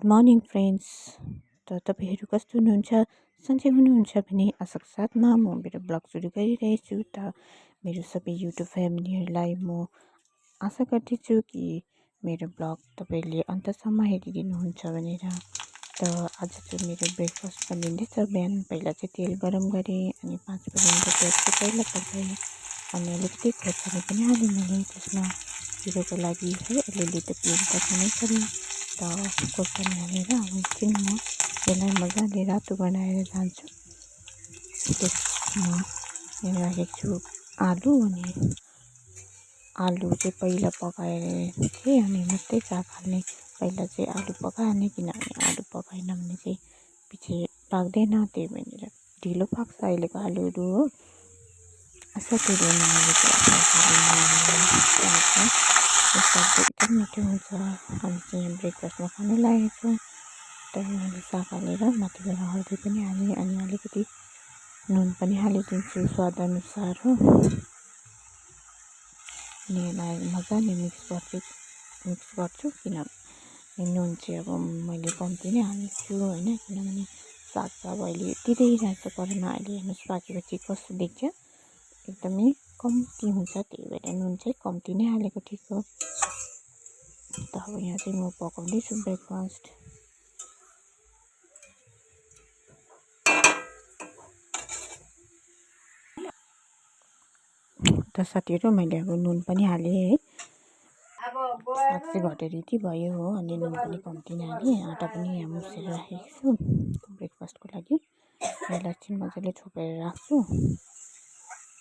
Good morning friends. त तपाईँहरू कस्तो हुनुहुन्छ? सन्चै हुनुहुन्छ भने आशाको साथमा म मेरो ब्लग सुरु गरिरहेछु। त मेरो सबै युट्युब फ्यामिलीहरूलाई म आशा गर्दछु कि मेरो ब्लग तपाईँले अन्तसम्म हेरिदिनुहुन्छ भनेर। त आज चाहिँ मेरो ब्रेकफास्ट बनिँदैछ। बिहान पहिला चाहिँ तेल गरम गरेँ अनि 5 बजेको प्याज चाहिँ पहिला पकाएँ अनि अलिकति खोर्सानी पनि हालेँ मैले त्यसमा पिरोको लागि है। अलिअलि त पिरो त खानै पर्यो। त खोर्सानी हालेर एकछिन म यसलाई मजाले रातो बनाएर जान्छु। त्यसमा यहाँ राखेको छु आलु अनि आलु चाहिँ पहिला पकाएर चाहिँ अनि मात्रै साग हाल्ने। पहिला चाहिँ आलु पकाहाल्ने किनभने आलु पकाएन भने चाहिँ पछि पाक्दैन, त्यही भएर ढिलो पाक्छ अहिलेको आलुहरू हो। एकदम मिठो हुन्छ। हामी चाहिँ यहाँ ब्रेकफास्टमा खानु लागेको छौँ। त मैले साग हालेर माथिबाट हर्दी पनि हालेँ अनि अलिकति नुन पनि हालिदिन्छु स्वाद अनुसार हो। अनि यसलाई मजाले मिक्स गर्छु किनभने नुन चाहिँ अब मैले कम्ती नै हाल्छु होइन, किनभने साग त अब अहिले दिँदैरहेछ कराईमा। अहिले हेर्नुहोस् पाकेपछि कस्तो देख्छ, एकदमै कम्ती हुन्छ, त्यही भएर नुन चाहिँ कम्ती नै हालेको ठिक हो। त अब यहाँ चाहिँ म पकाउँदैछु ब्रेकफास्ट। त साथीहरू मैले अब नुन पनि हालेँ है। साग चाहिँ घटेरिटी भयो हो अनि नुन पनि कम्ती नै हालेँ। आँटा पनि यहाँ मुसेर राखेको छु ब्रेकफास्टको लागि। यसलाई चाहिँ मजाले छोपेर राख्छु।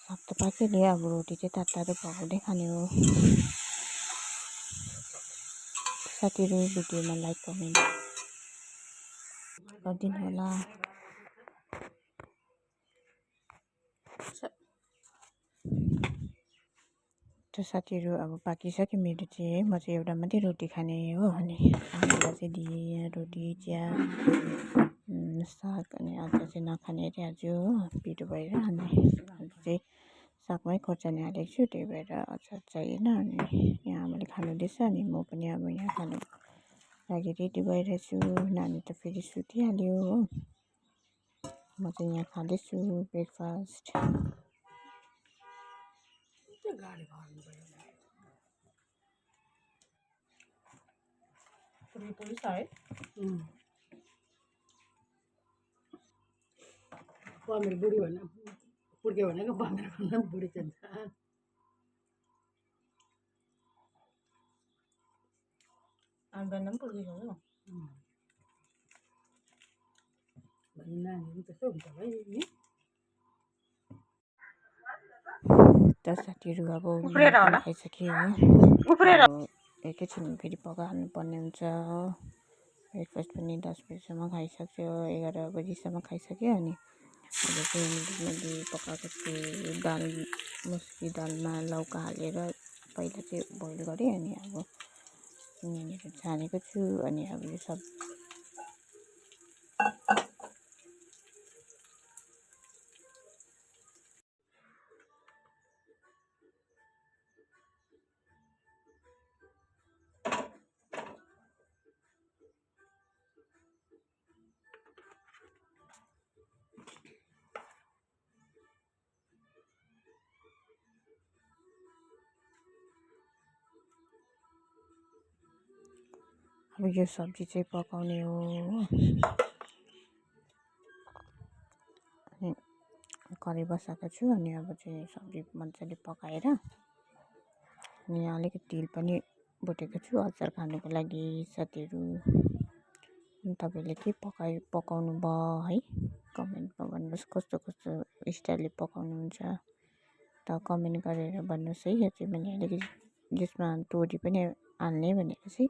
साग त पाकिहाल्यो, अब रोटी चाहिँ तातो पकाउँदै खाने हो। साथीहरू भिडियोमा लाइक कमेन्ट गरिदिनु होला। त साथीहरू अब पाकिसक्यो मेरो चाहिँ है। म चाहिँ एउटा मात्रै रोटी खाने हो अनि आमालाई चाहिँ दिएँ रोटी चिया साग अनि आज चाहिँ नखाने अरे आज हो पिरो भएर। अनि आज चाहिँ सागमै खोर्सानी हालेको छु, त्यही भएर अचार चाहिएन। अनि यहाँ आमाले खानुहुँदैछ अनि म पनि अब यहाँ खानु लागि रेडी भइरहेछु। नानी त फेरि सुतिहाल्यो हो। म चाहिँ यहाँ खाँदैछु ब्रेकफास्ट। पमेर बुढी भन्ने पुर्के भनेको पमेर भन्दा बुढी चाहिँ आउँदैन पुर्के हो नानी त्यस्तो हुन्छ भाइ नि। त साथीहरू अब खाइसक्यो हो। एकैछिन फेरि पकाउनु पर्ने हुन्छ हो। ब्रेकफास्ट पनि 10 बजीसम्म खाइसक्यो, 11 बजीसम्म खाइसक्यो। अनि अब चाहिँ मैले पकाएको छु दाल, मुसुरी दालमा लौका हालेर पहिला चाहिँ बोइल गरेँ अनि अब यहाँनिर छानेको छु। अनि अब यो सब अब यो सब्जी चाहिँ पकाउने हो। अनि कराई बसाएको छु अनि अब चाहिँ सब्जी मजाले पकाएर अनि अलिकति तेल पनि बोटेको छु अचार खानुको लागि। साथीहरू तपाईँले के पकाउनु भयो है, कमेन्टमा भन्नुहोस् कस्तो कस्तो स्टाइलले पकाउनुहुन्छ त कमेन्ट गरेर भन्नुहोस् है। यो चाहिँ मैले अलिकति जसमा तोरी पनि हाल्ने भनेको चाहिँ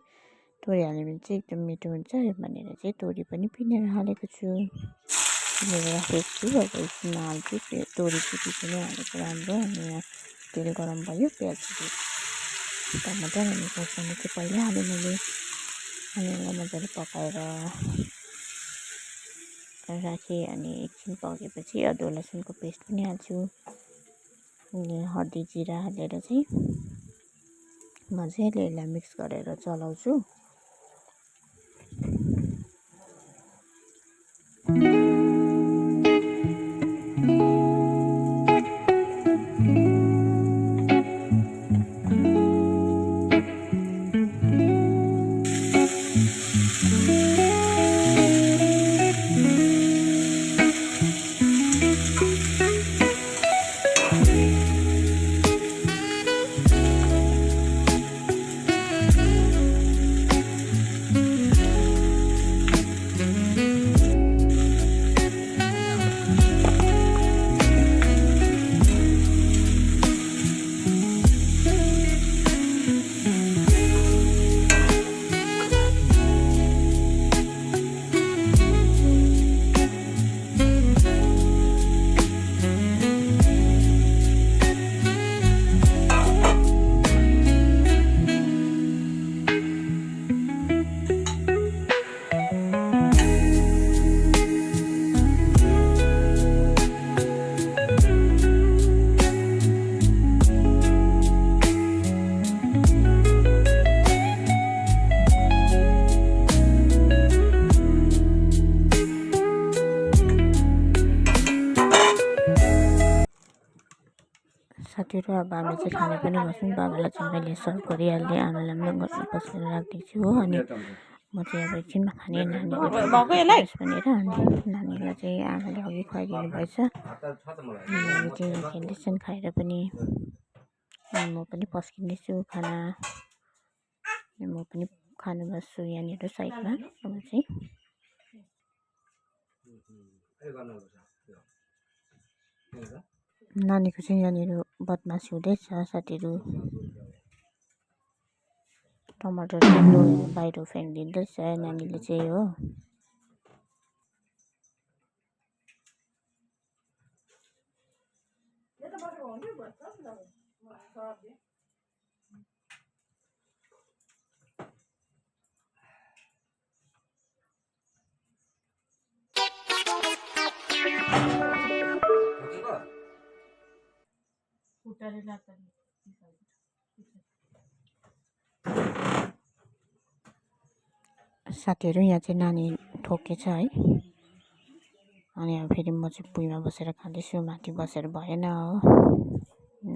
तोरी हाल्यो भने चाहिँ एकदम मिठो हुन्छ भनेर चाहिँ तोरी पनि पिनेर हालेको छु, पिनेर राखेको छु। अब एकछिनमा हाल्छु तोरी चाहिँ पिने हालेको राम्रो। अनि यहाँ तेल गरम भयो, प्याज टमाटर अनि खोर्सानी चाहिँ पहिल्यै हालेँ मैले। अनि यसलाई मजाले पकाएर राखेँ अनि एकछिन पकेपछि अदुवा लसुनको पेस्ट पनि हाल्छु। अनि हर्दी जिरा हालेर चाहिँ मजाले यसलाई मिक्स गरेर चलाउँछु। साथीहरू अब हामी चाहिँ खाना पनि बस्छौँ। बाबालाई चाहिँ मैले सर्भ गरिहालेँ, आमालाई पनि बसेर राखिदिएको छु हो। अनि म चाहिँ अब एकछिनमा खाने नानीलाई भनेर अनि नानीलाई चाहिँ आमाले अघि खुवाइदिनु भएछ। नानी चाहिँ खेल्दैछन् खाएर पनि। अनि म पनि पस्किँदैछु खाना। म पनि खानु बस्छु यहाँनिर साइडमा। अब चाहिँ नानीको चाहिँ यहाँनिर बदमासी हुँदैछ साथीहरू। टमाटर चाहिँ बाहिर फ्याँकिदिँदैछ नानीले चाहिँ हो। साथीहरू यहाँ चाहिँ नानी ठोकेछ है। अनि अब फेरि म चाहिँ भुइँमा बसेर खाँदैछु, माथि बसेर भएन हो।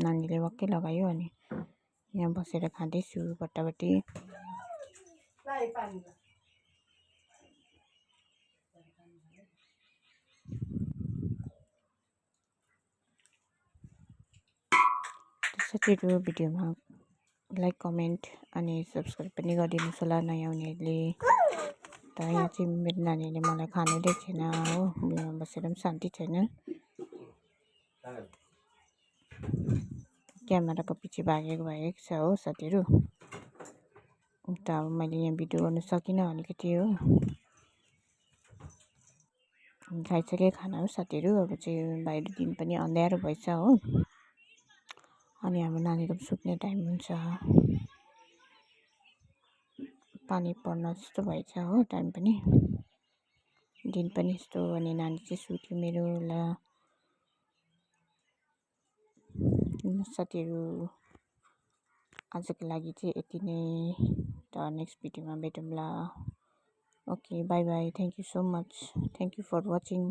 नानीले वाक्कै लगायो अनि यहाँ बसेर खाँदैछु बट्टाबट्टी। साथीहरू भिडियोमा लाइक कमेन्ट अनि सब्सक्राइब पनि गरिदिनुहोस् होला नयाँ आउनेहरूले। त यहाँ चाहिँ मेरो नानीले मलाई खानु दिएको छैन हो। भुइँमा बसेर पनि शान्ति छैन। क्यामेराको पछि भागेको छ हो साथीहरू। त अब मैले यहाँ भिडियो गर्नु सकिनँ अलिकति हो। खाइसकेँ खाना हो साथीहरू। अब चाहिँ बाहिर दिन पनि अँध्यारो भएछ हो। अनि हाम्रो नानीको सुत्ने टाइम हुन्छ, पानी पर्न जस्तो भएछ हो। टाइम पनि दिन पनि यस्तो। अनि नानी चाहिँ सुत्यो मेरो। ल साथीहरू आजको लागि चाहिँ यति नै। त नेक्स्ट भिडियोमा भेटौँला। Okay bye bye. Thank you so much. Thank you for watching.